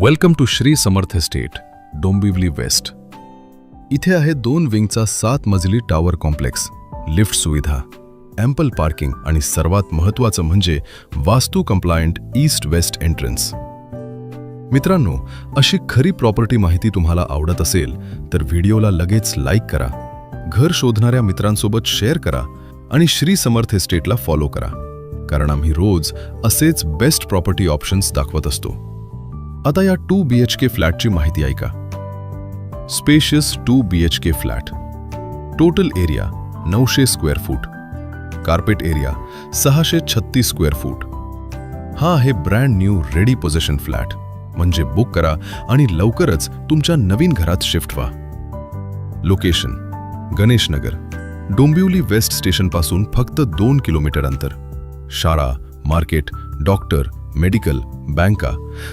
Welcome to Shri Samarth estate, Dombivli west. इथे आहे 2 विंगचा 7 मजली टॉवर कॉम्प्लेक्स, लिफ्ट सुविधा, ॲम्पल पार्किंग आणि सर्वात महत्त्वाचं म्हणजे वास्तू कंप्लायंट ईस्ट वेस्ट एंट्रन्स. मित्रांनो, अशी खरी प्रॉपर्टी माहिती तुम्हाला आवडत असेल तर व्हिडिओला लगेच लाईक करा, घर शोधणाऱ्या मित्रांसोबत शेअर करा आणि श्री समर्थ एस्टेटला फॉलो करा, कारण आम्ही रोज असेच बेस्ट प्रॉपर्टी ऑप्शन्स दाखवत असतो. आता या 2 BHK फ्लॅटची माहिती ऐका. Spacious 2 BHK flat. Total area 900 square foot. Carpet area 636 square foot. हा आहे brand new ready position flat, म्हणजे बुक करा आणि लवकरच तुमच्या नवीन घरात शिफ्ट व्हा. लोकेशन गणेशनगर, डोंबिवली वेस्ट स्टेशनपासून फक्त 2 किलोमीटर अंतर. शाळा, मार्केट, डॉक्टर, मेडिकल, बँका,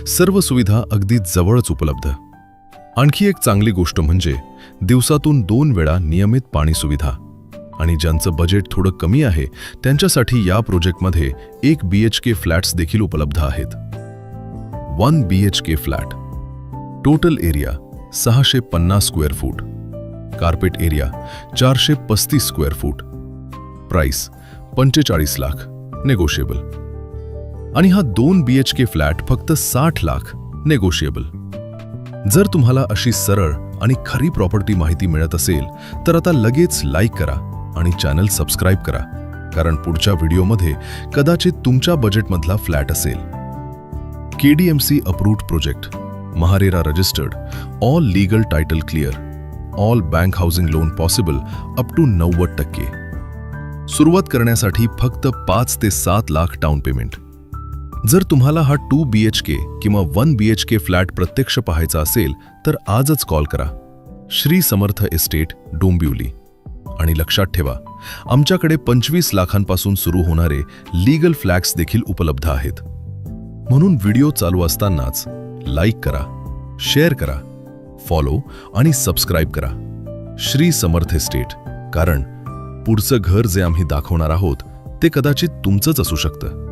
सर्व सुविधा अगदी जवळच उपलब्ध. आणखी एक चांगली गोष्ट म्हणजे दिवसातून 2 वेळा नियमित पाणी सुविधा. आणि ज्यांचं बजेट थोडं कमी आहे त्यांच्यासाठी या प्रोजेक्टमध्ये 1 BHK फ्लॅट्स देखील उपलब्ध आहेत. 1 BHK flat. Total area 650 square foot. Carpet area 435 square foot. Price 45 lakh, negotiable. आणि हा 2 BHK फ्लॅट फक्त 60 लाख, नेगोशिएबल. जर तुम्हाला अशी सरळ आणि खरी प्रॉपर्टी माहिती मिळत असेल तर आता लगेच लाईक करा आणि चॅनल सबस्क्राईब करा, कारण पुढच्या व्हिडिओमध्ये कदाचित तुमच्या बजेटमधला फ्लॅट असेल. KDMC approved project, MahaRERA registered, all legal title clear, all bank housing loan possible up to 90%. सुरुवात करण्यासाठी फक्त 5 ते 7 लाख डाऊन पेमेंट. जर तुम्हाला हा 2 BHK किंवा 1 BHK फ्लॅट प्रत्यक्ष पाहायचा असेल तर आजच कॉल करा. श्री समर्थ एस्टेट, डोंबिवली. आणि लक्षात ठेवा, आमच्याकडे 25 लाखांपासून सुरू होणारे लीगल फ्लॅट्स देखील उपलब्ध आहेत. म्हणून व्हिडिओ चालू असतानाच लाईक करा, शेअर करा, फॉलो आणि सबस्क्राईब करा. श्री समर्थ एस्टेट, कारण पुढचं घर जे आम्ही दाखवणार आहोत ते कदाचित तुमचंच असू शकतं.